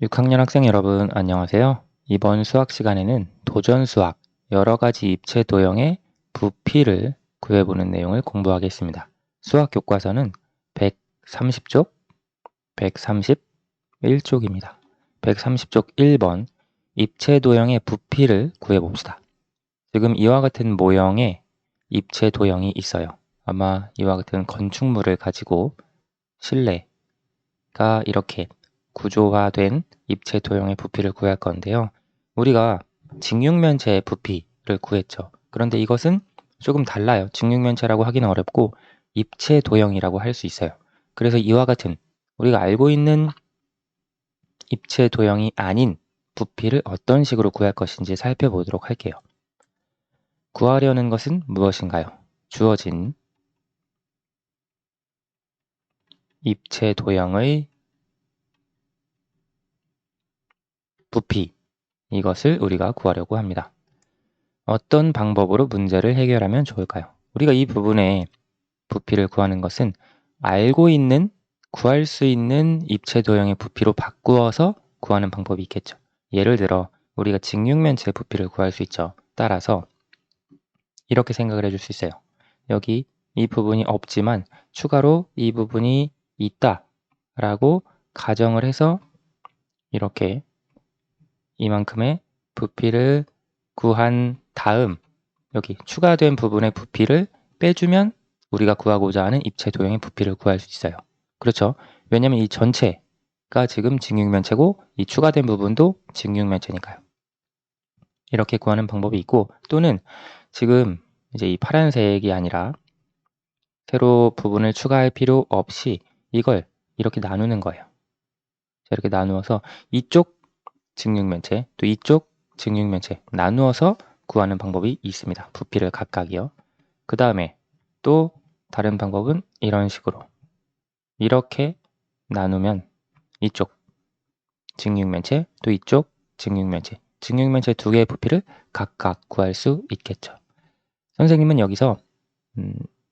6학년 학생 여러분 안녕하세요. 이번 수학 시간에는 도전 수학 여러 가지 입체 도형의 부피를 구해보는 내용을 공부하겠습니다. 수학 교과서는 130쪽, 131쪽입니다. 130쪽 1번 입체 도형의 부피를 구해봅시다. 지금 이와 같은 모형의 입체 도형이 있어요. 아마 이와 같은 건축물을 가지고 실내가 이렇게 구조화된 입체 도형의 부피를 구할 건데요. 우리가 직육면체의 부피를 구했죠. 그런데 이것은 조금 달라요. 직육면체라고 하기는 어렵고 입체 도형이라고 할 수 있어요. 그래서 이와 같은 우리가 알고 있는 입체 도형이 아닌 부피를 어떤 식으로 구할 것인지 살펴보도록 할게요. 구하려는 것은 무엇인가요? 주어진 입체 도형의 부피, 이것을 우리가 구하려고 합니다. 어떤 방법으로 문제를 해결하면 좋을까요? 우리가 이 부분에 부피를 구하는 것은 알고 있는, 구할 수 있는 입체 도형의 부피로 바꾸어서 구하는 방법이 있겠죠. 예를 들어 우리가 직육면체 부피를 구할 수 있죠. 따라서 이렇게 생각을 해줄 수 있어요. 여기 이 부분이 없지만 추가로 이 부분이 있다 라고 가정을 해서 이렇게 이만큼의 부피를 구한 다음 여기 추가된 부분의 부피를 빼주면 우리가 구하고자 하는 입체 도형의 부피를 구할 수 있어요. 그렇죠? 왜냐하면 이 전체가 지금 직육면체고 이 추가된 부분도 직육면체니까요. 이렇게 구하는 방법이 있고, 또는 지금 이제 이 파란색이 아니라 새로 부분을 추가할 필요 없이 이걸 이렇게 나누는 거예요. 이렇게 나누어서 이쪽 직육면체, 또 이쪽 직육면체 나누어서 구하는 방법이 있습니다. 부피를 각각이요. 그 다음에 또 다른 방법은 이런 식으로 이렇게 나누면 이쪽 직육면체, 또 이쪽 직육면체, 직육면체 두 개의 부피를 각각 구할 수 있겠죠. 선생님은 여기서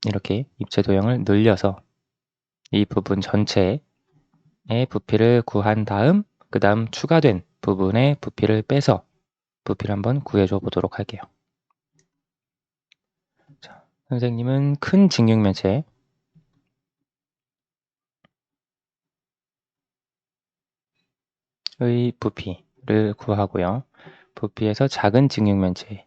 이렇게 입체 도형을 늘려서 이 부분 전체의 부피를 구한 다음 그 다음 추가된 부분의 부피를 빼서 부피를 한번 구해줘 보도록 할게요. 자, 선생님은 큰 직육면체의 부피를 구하고요. 부피에서 작은 직육면체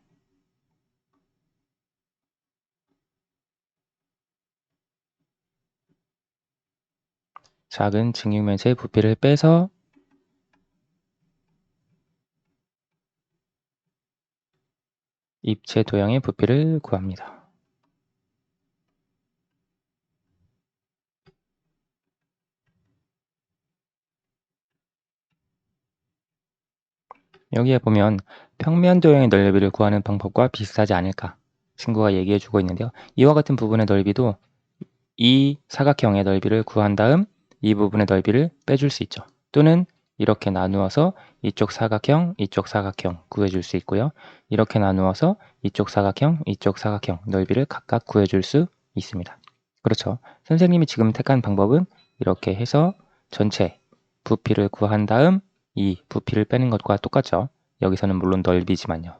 작은 직육면체의 부피를 빼서 입체 도형의 부피를 구합니다. 여기에 보면 평면 도형의 넓이를 구하는 방법과 비슷하지 않을까 친구가 얘기해 주고 있는데요. 이와 같은 부분의 넓이도 이 사각형의 넓이를 구한 다음 이 부분의 넓이를 빼줄 수 있죠. 또는 이렇게 나누어서 이쪽 사각형 구해줄 수 있고요. 이렇게 나누어서 이쪽 사각형 넓이를 각각 구해줄 수 있습니다. 그렇죠. 선생님이 지금 택한 방법은 이렇게 해서 전체 부피를 구한 다음 이 부피를 빼는 것과 똑같죠. 여기서는 물론 넓이지만요.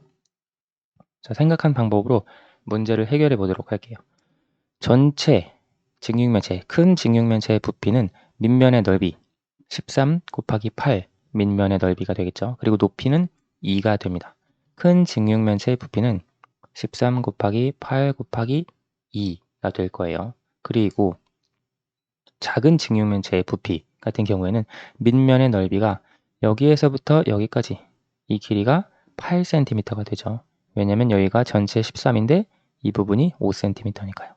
자, 생각한 방법으로 문제를 해결해 보도록 할게요. 전체 직육면체, 큰 직육면체의 부피는 밑면의 넓이 13 곱하기 8 밑면의 넓이가 되겠죠. 그리고 높이는 2가 됩니다. 큰 직육면체의 부피는 13 곱하기 8 곱하기 2가 될 거예요. 그리고 작은 직육면체의 부피 같은 경우에는 밑면의 넓이가 여기에서부터 여기까지 이 길이가 8cm가 되죠. 왜냐면 여기가 전체 13인데 이 부분이 5cm니까요.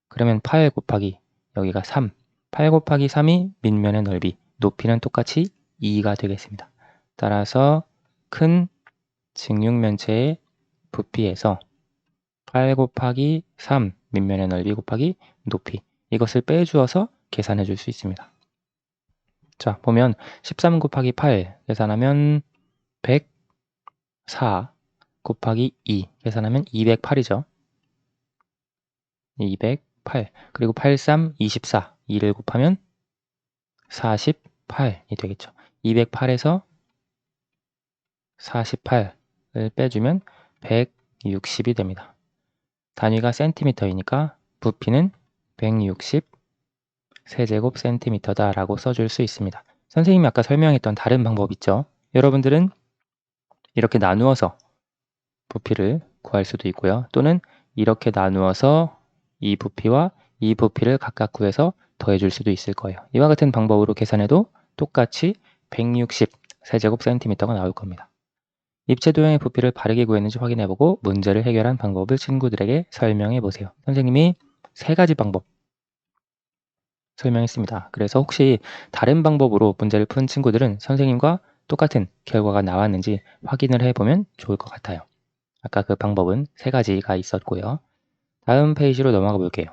그러면 8 곱하기 여기가 3, 8 곱하기 3이 밑면의 넓이, 높이는 똑같이 2가 되겠습니다. 따라서 큰 직육면체의 부피에서 8 곱하기 3 밑면의 넓이 곱하기 높이, 이것을 빼주어서 계산해 줄 수 있습니다. 자, 보면 13 곱하기 8 계산하면 104 곱하기 2 계산하면 208이죠. 208 그리고 83, 24 2를 곱하면 48이 되겠죠. 208에서 48을 빼주면 160이 됩니다. 단위가 센티미터이니까 부피는 160 세제곱 센티미터다 라고 써줄 수 있습니다. 선생님이 아까 설명했던 다른 방법 있죠? 여러분들은 이렇게 나누어서 부피를 구할 수도 있고요. 또는 이렇게 나누어서 이 부피와 이 부피를 각각 구해서 더해줄 수도 있을 거예요. 이와 같은 방법으로 계산해도 똑같이 160 세제곱 센티미터가 나올 겁니다. 입체 도형의 부피를 바르게 구했는지 확인해보고 문제를 해결한 방법을 친구들에게 설명해보세요. 선생님이 3가지 방법 설명했습니다. 그래서 혹시 다른 방법으로 문제를 푼 친구들은 선생님과 똑같은 결과가 나왔는지 확인을 해보면 좋을 것 같아요. 아까 그 방법은 3가지가 있었고요. 다음 페이지로 넘어가 볼게요.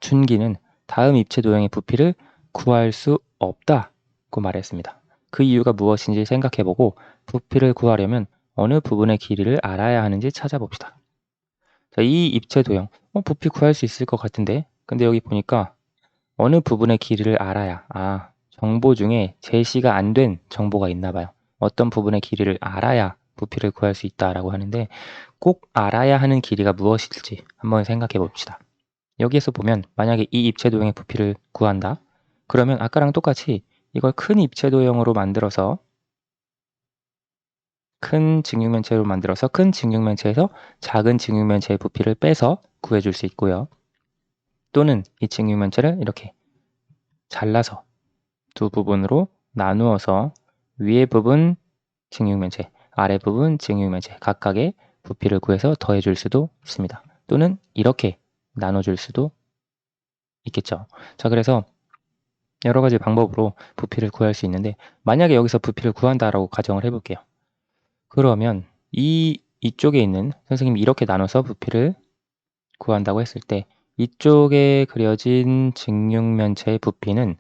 준기는 다음 입체 도형의 부피를 구할 수 없다고 말했습니다. 그 이유가 무엇인지 생각해보고 부피를 구하려면 어느 부분의 길이를 알아야 하는지 찾아봅시다. 자, 이 입체 도형, 부피 구할 수 있을 것 같은데 근데 여기 보니까 어느 부분의 길이를 알아야 정보 중에 제시가 안 된 정보가 있나 봐요. 어떤 부분의 길이를 알아야 부피를 구할 수 있다라고 하는데 꼭 알아야 하는 길이가 무엇일지 한번 생각해 봅시다. 여기에서 보면 만약에 이 입체 도형의 부피를 구한다. 그러면 아까랑 똑같이 이걸 큰 입체 도형으로 만들어서 큰 직육면체로 만들어서 큰 직육면체에서 작은 직육면체의 부피를 빼서 구해줄 수 있고요. 또는 이 직육면체를 이렇게 잘라서 두 부분으로 나누어서 위에 부분 직육면체, 아래 부분 직육면체 각각의 부피를 구해서 더해줄 수도 있습니다. 또는 이렇게 나눠줄 수도 있겠죠. 자, 그래서 여러 가지 방법으로 부피를 구할 수 있는데 만약에 여기서 부피를 구한다라고 가정을 해볼게요. 그러면 이쪽에 있는 선생님이 이렇게 나눠서 부피를 구한다고 했을 때 이쪽에 그려진 직육면체의 부피는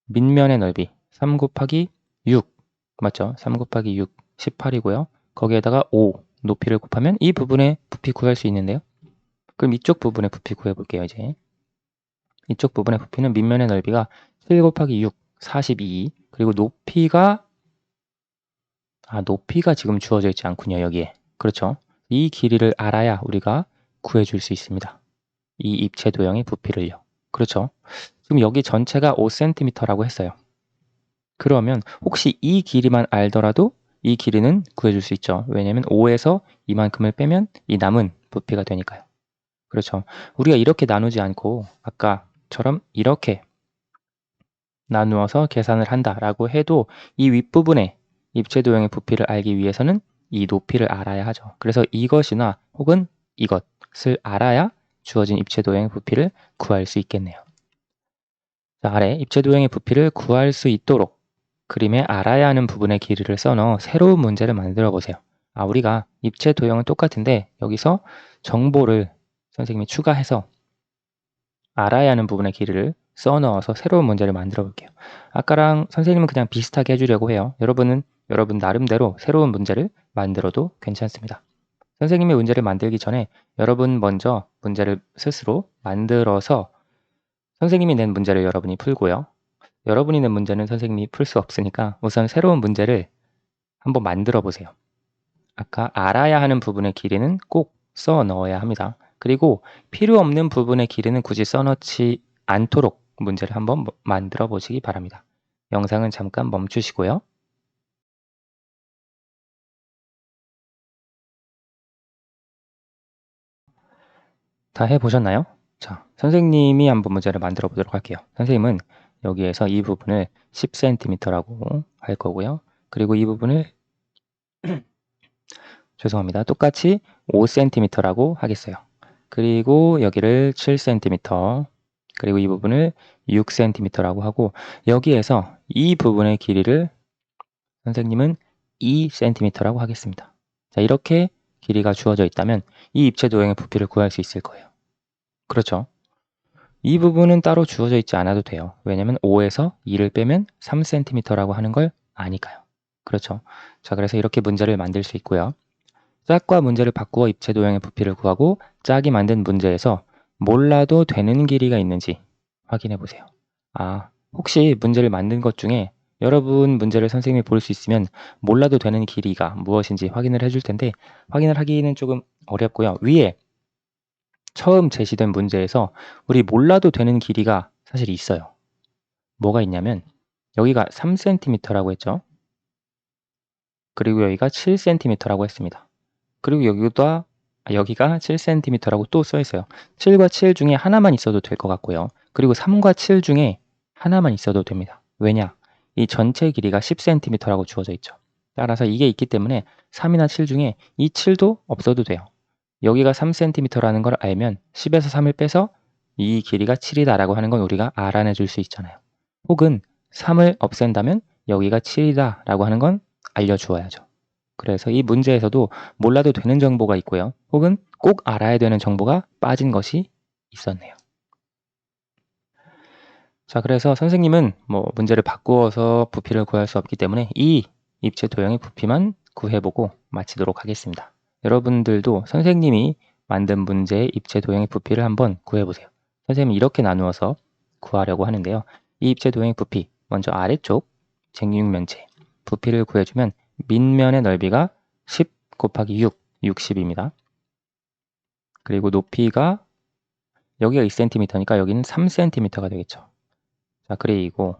밑면의 넓이 3 곱하기 6 맞죠? 3 곱하기 6 18이고요. 거기에다가 5 높이를 곱하면 이 부분의 부피 구할 수 있는데요. 그럼 이쪽 부분의 부피 구해볼게요. 이제 이쪽 부분의 부피는 밑면의 넓이가 7 곱하기 6 42 그리고 높이가 지금 주어져 있지 않군요. 여기에. 그렇죠? 이 길이를 알아야 우리가 구해줄 수 있습니다. 이 입체 도형의 부피를요. 그렇죠? 지금 여기 전체가 5cm라고 했어요. 그러면 혹시 이 길이만 알더라도 이 길이는 구해줄 수 있죠. 왜냐하면 5에서 이만큼을 빼면 이 남은 부피가 되니까요. 그렇죠. 우리가 이렇게 나누지 않고 아까처럼 이렇게 나누어서 계산을 한다라고 해도 이 윗부분에 입체 도형의 부피를 알기 위해서는 이 높이를 알아야 하죠. 그래서 이것이나 혹은 이것을 알아야 주어진 입체 도형의 부피를 구할 수 있겠네요. 자, 아래 입체 도형의 부피를 구할 수 있도록 그림에 알아야 하는 부분의 길이를 써넣어 새로운 문제를 만들어 보세요. 우리가 입체 도형은 똑같은데 여기서 정보를 선생님이 추가해서 알아야 하는 부분의 길이를 써넣어서 새로운 문제를 만들어 볼게요. 아까랑 선생님은 그냥 비슷하게 해주려고 해요. 여러분은 여러분 나름대로 새로운 문제를 만들어도 괜찮습니다. 선생님이 문제를 만들기 전에 여러분 먼저 문제를 스스로 만들어서 선생님이 낸 문제를 여러분이 풀고요. 여러분이 낸 문제는 선생님이 풀 수 없으니까 우선 새로운 문제를 한번 만들어 보세요. 아까 알아야 하는 부분의 길이는 꼭 써 넣어야 합니다. 그리고 필요 없는 부분의 길이는 굳이 써넣지 않도록 문제를 한번 만들어 보시기 바랍니다. 영상은 잠깐 멈추시고요. 다 해보셨나요? 자, 선생님이 한번 문제를 만들어 보도록 할게요. 선생님은 여기에서 이 부분을 10cm라고 할 거고요. 그리고 이 부분을 죄송합니다. 똑같이 5cm라고 하겠어요. 그리고 여기를 7cm 그리고 이 부분을 6cm라고 하고 여기에서 이 부분의 길이를 선생님은 2cm라고 하겠습니다. 자, 이렇게 길이가 주어져 있다면 이 입체 도형의 부피를 구할 수 있을 거예요. 그렇죠? 이 부분은 따로 주어져 있지 않아도 돼요. 왜냐하면 5에서 2를 빼면 3cm라고 하는 걸 아니까요. 그렇죠? 자, 그래서 이렇게 문제를 만들 수 있고요. 짝과 문제를 바꾸어 입체 도형의 부피를 구하고 짝이 만든 문제에서 몰라도 되는 길이가 있는지 확인해 보세요. 혹시 문제를 만든 것 중에 여러분 문제를 선생님이 볼 수 있으면 몰라도 되는 길이가 무엇인지 확인을 해줄 텐데 확인을 하기는 조금 어렵고요. 위에 처음 제시된 문제에서 우리 몰라도 되는 길이가 사실 있어요. 뭐가 있냐면 여기가 3cm라고 했죠. 그리고 여기가 7cm라고 했습니다. 그리고 여기가 7cm라고 또 써 있어요. 7과 7 중에 하나만 있어도 될 것 같고요. 그리고 3과 7 중에 하나만 있어도 됩니다. 왜냐? 이 전체 길이가 10cm라고 주어져 있죠. 따라서 이게 있기 때문에 3이나 7 중에 이 7도 없어도 돼요. 여기가 3cm라는 걸 알면 10에서 3을 빼서 이 길이가 7이다라고 하는 건 우리가 알아내 줄 수 있잖아요. 혹은 3을 없앤다면 여기가 7이다라고 하는 건 알려주어야죠. 그래서 이 문제에서도 몰라도 되는 정보가 있고요. 혹은 꼭 알아야 되는 정보가 빠진 것이 있었네요. 자, 그래서 선생님은 문제를 바꾸어서 부피를 구할 수 없기 때문에 이 입체 도형의 부피만 구해보고 마치도록 하겠습니다. 여러분들도 선생님이 만든 문제의 입체 도형의 부피를 한번 구해보세요. 선생님은 이렇게 나누어서 구하려고 하는데요. 이 입체 도형의 부피, 먼저 아래쪽 쟁육면체 부피를 구해주면 밑면의 넓이가 10 곱하기 6, 60입니다. 그리고 높이가 여기가 2cm니까 여기는 3cm가 되겠죠. 자, 그리고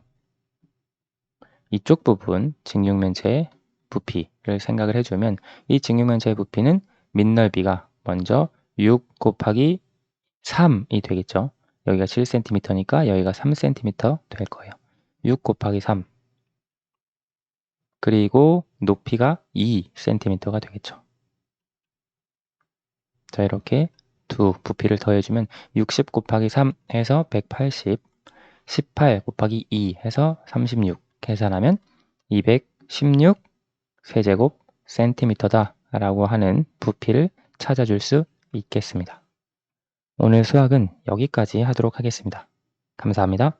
이쪽 부분 직육면체의 부피를 생각을 해주면 이 직육면체의 부피는 밑넓이가 먼저 6 곱하기 3이 되겠죠. 여기가 7cm니까 여기가 3cm 될 거예요. 6 곱하기 3 그리고 높이가 2cm가 되겠죠. 자, 이렇게 두 부피를 더해주면 60 곱하기 3 해서 180, 18 곱하기 2 해서 36 계산하면 216 세제곱 센티미터다 라고 하는 부피를 찾아줄 수 있겠습니다. 오늘 수학은 여기까지 하도록 하겠습니다. 감사합니다.